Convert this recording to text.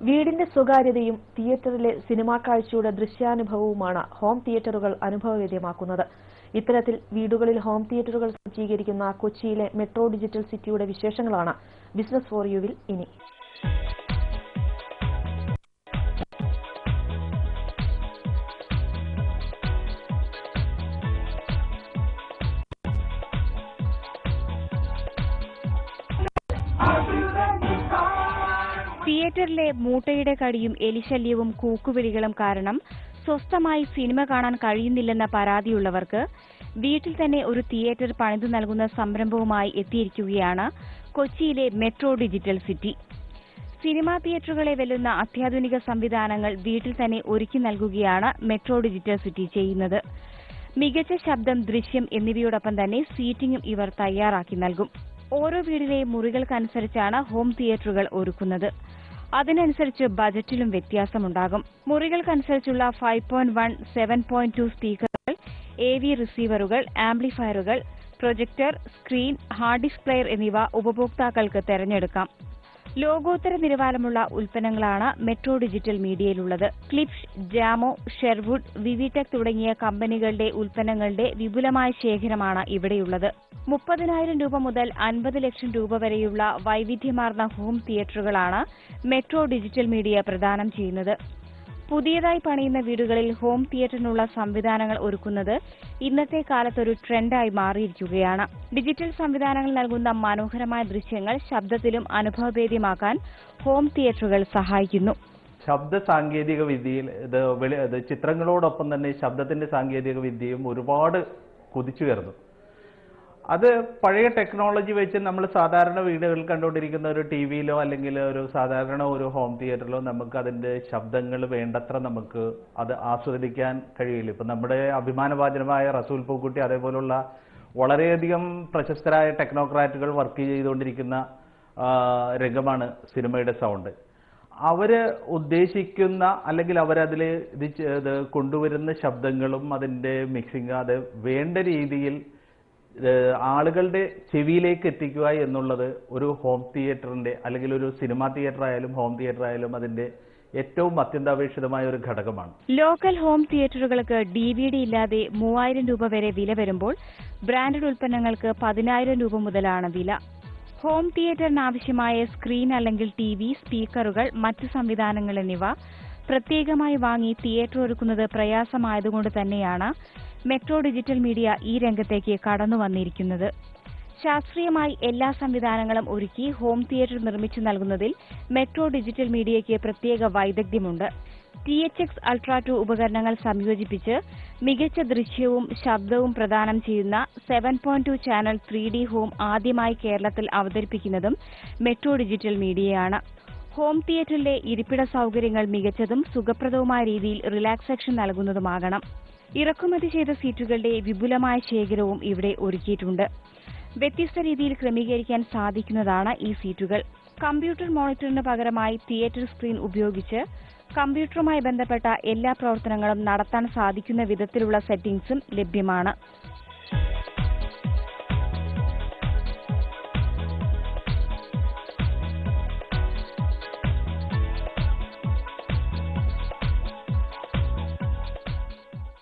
വീടിന്റെ സ്വകാര്യതയും തിയേറ്ററിലെ സിനിമാ കാഴ്ചയുടെ ദൃശ്യാനുഭവവുമാണ് ഹോം തിയേറ്ററുകൾ അനുഭവവേദ്യമാക്കുന്നത്. ഇത്തരത്തിൽ വീടുകളിൽ ഹോം തിയേറ്ററുകൾ സജ്ജീകരിക്കുന്ന കൊച്ചിയിലെ മെട്രോ ഡിജിറ്റൽ സിറ്റിയുടെ വിശേഷങ്ങളാണ് ബിസിനസ് ഫോർ യുവിൽ ഇനി. തിയേറ്ററിലെ മൂട്ടയുടെ കടിയും എലിശല്യവും കൂക്കുവിളികളും കാരണം സ്വസ്ഥമായി സിനിമ കാണാൻ കഴിയുന്നില്ലെന്ന പരാതിയുള്ളവർക്ക് വീട്ടിൽ തന്നെ ഒരു തിയേറ്റർ പണിതു നൽകുന്ന സംരംഭവുമായി എത്തിയിരിക്കുകയാണ് കൊച്ചിയിലെ മെട്രോ ഡിജിറ്റൽ സിറ്റി. സിനിമാ തിയേറ്ററുകളെ വെല്ലുന്ന അത്യാധുനിക സംവിധാനങ്ങൾ വീട്ടിൽ തന്നെ ഒരുക്കി നൽകുകയാണ് മെട്രോ ഡിജിറ്റൽ സിറ്റി ചെയ്യുന്നത്. മികച്ച ശബ്ദം, ദൃശ്യം എന്നിവയോടൊപ്പം തന്നെ സീറ്റിംഗും ഇവർ തയ്യാറാക്കി നൽകും. ഓരോ വീടിലെയും മുറികൾക്കനുസരിച്ചാണ് ഹോം തിയേറ്ററുകൾ ഒരുക്കുന്നത്. അതിനനുസരിച്ച് ബജറ്റിലും വ്യത്യാസമുണ്ടാകും. മുറികൾക്കനുസരിച്ചുള്ള 5.1, 7.2 സ്പീക്കറുകൾ, AV റിസീവറുകൾ, ആംപ്ലിഫയറുകൾ, projector, screen, hard disk player എന്നിവ ഉപഭോക്താക്കൾക്ക് തെരഞ്ഞെടുക്കാം. ലോകോത്തര നിലവാരമുള്ള ഉൽപ്പന്നങ്ങളാണ് മെട്രോ ഡിജിറ്റൽ മീഡിയയിലുള്ളത്. ക്ലിപ്സ്, ജാമോ, ഷെർവുഡ്, വിവിടെക് തുടങ്ങിയ കമ്പനികളുടെ ഉൽപ്പന്നങ്ങളുടെ വിപുലമായ ശേഖരമാണ് ഇവിടെയുള്ളത്. 30,000 രൂപ മുതൽ 50 ലക്ഷം രൂപ വരെയുള്ള വൈവിധ്യമാർന്ന ഹോം തിയേറ്ററുകളാണ് മെട്രോ ഡിജിറ്റൽ മീഡിയ പ്രദാനം ചെയ്യുന്നത്. പുതിയതായി പണിയുന്ന വീടുകളിൽ ഹോം തിയേറ്ററിനുള്ള സംവിധാനങ്ങൾ ഒരുക്കുന്നത് ഇന്നത്തെ കാലത്തൊരു ട്രെൻഡായി മാറിയിരിക്കുകയാണ്. ഡിജിറ്റൽ സംവിധാനങ്ങൾ നൽകുന്ന മനോഹരമായ ദൃശ്യങ്ങൾ ശബ്ദത്തിലും അനുഭവഭേദ്യമാക്കാൻ ഹോം തിയേറ്ററുകൾ സഹായിക്കുന്നു. ശബ്ദ സാങ്കേതിക വിദ്യയിൽ ചിത്രങ്ങളോടൊപ്പം തന്നെ ശബ്ദത്തിന്റെ സാങ്കേതിക വിദ്യയും ഒരുപാട് കുതിച്ചുയർന്നു. അത് പഴയ ടെക്നോളജി വെച്ച് നമ്മൾ സാധാരണ വീടുകളിൽ കണ്ടുകൊണ്ടിരിക്കുന്ന ഒരു ടിവിയിലോ അല്ലെങ്കിൽ ഒരു സാധാരണ ഒരു ഹോം തിയേറ്ററിലോ നമുക്ക് അതിന്റെ ശബ്ദങ്ങൾ വേണ്ടത്ര നമുക്ക് അത് ആസ്വദിക്കാൻ കഴിയില്ല. ഇപ്പൊ നമ്മുടെ അഭിമാനഭാജനമായ റസൂൽ പൂക്കുട്ടി അതേപോലുള്ള വളരെയധികം പ്രശസ്തരായ ടെക്നോക്രാറ്റുകൾ വർക്ക് ചെയ്തുകൊണ്ടിരിക്കുന്ന രംഗമാണ് സിനിമയുടെ സൗണ്ട്. അവര് ഉദ്ദേശിക്കുന്ന അല്ലെങ്കിൽ അവരതിൽ ഇത് കൊണ്ടുവരുന്ന ശബ്ദങ്ങളും അതിന്റെ മിക്സിങ് അത് വേണ്ട രീതിയിൽ ആളുകളുടെ ചെവിയിലേക്ക് എത്തിക്കുക എന്നുള്ളത് ഒരു ഹോം തിയേറ്ററിന്റെ അല്ലെങ്കിൽ ഒരു സിനിമാ തിയേറ്റർ ആയാലും ഹോം തിയേറ്റർ ആയാലും അതിന്റെ ഏറ്റവും അത്യന്താപേക്ഷിതമായ ഒരു ഘടകമാണ്. ലോക്കൽ ഹോം തിയേറ്ററുകൾക്ക് DVD ഇല്ലാതെ 3000 രൂപ വരെ വില വരുമ്പോൾ ബ്രാൻഡഡ് ഉൽപ്പന്നങ്ങൾക്ക് 10,000 രൂപ മുതലാണ് വില. ഹോം തിയേറ്ററിന് ആവശ്യമായ സ്ക്രീൻ അല്ലെങ്കിൽ TV, സ്പീക്കറുകൾ, മറ്റ് സംവിധാനങ്ങൾ എന്നിവ പ്രത്യേകമായി വാങ്ങി തിയേറ്റർ ഒരുക്കുന്നത് പ്രയാസമായതുകൊണ്ട് തന്നെയാണ് മെട്രോ ഡിജിറ്റൽ മീഡിയ ഈ രംഗത്തേക്ക് കടന്നു വന്നിരിക്കുന്നത്. ശാസ്ത്രീയമായി എല്ലാ സംവിധാനങ്ങളും ഒരുക്കി ഹോം തിയേറ്റർ നിർമ്മിച്ചു നൽകുന്നതിൽ മെട്രോ ഡിജിറ്റൽ മീഡിയയ്ക്ക് പ്രത്യേക വൈദഗ്ധ്യമുണ്ട്. THX Ultra 2 ഉപകരണങ്ങൾ സംയോജിപ്പിച്ച് മികച്ച ദൃശ്യവും ശബ്ദവും പ്രദാനം ചെയ്യുന്ന 7.2 ചാനൽ 3D ഹോം ആദ്യമായി കേരളത്തിൽ അവതരിപ്പിക്കുന്നതും മെട്രോ ഡിജിറ്റൽ മീഡിയയാണ്. ഹോം തിയേറ്ററിലെ ഇരിപ്പിട സൗകര്യങ്ങൾ മികച്ചതും സുഖപ്രദവുമായ രീതിയിൽ റിലാക്സേഷൻ നൽകുന്നതുമാകണം. ഇറക്കുമതി ചെയ്ത സീറ്റുകളുടെ വിപുലമായ ശേഖരവും ഇവിടെ ഒരുക്കിയിട്ടുണ്ട്. വ്യത്യസ്ത രീതിയിൽ ക്രമീകരിക്കാൻ സാധിക്കുന്നതാണ് ഈ സീറ്റുകൾ. കമ്പ്യൂട്ടർ മോണിറ്ററിന് പകരമായി തിയേറ്റർ സ്ക്രീൻ ഉപയോഗിച്ച് കമ്പ്യൂട്ടറുമായി ബന്ധപ്പെട്ട എല്ലാ പ്രവർത്തനങ്ങളും നടത്താൻ സാധിക്കുന്ന വിധത്തിലുള്ള സെറ്റിംഗ്സും ലഭ്യമാണ്.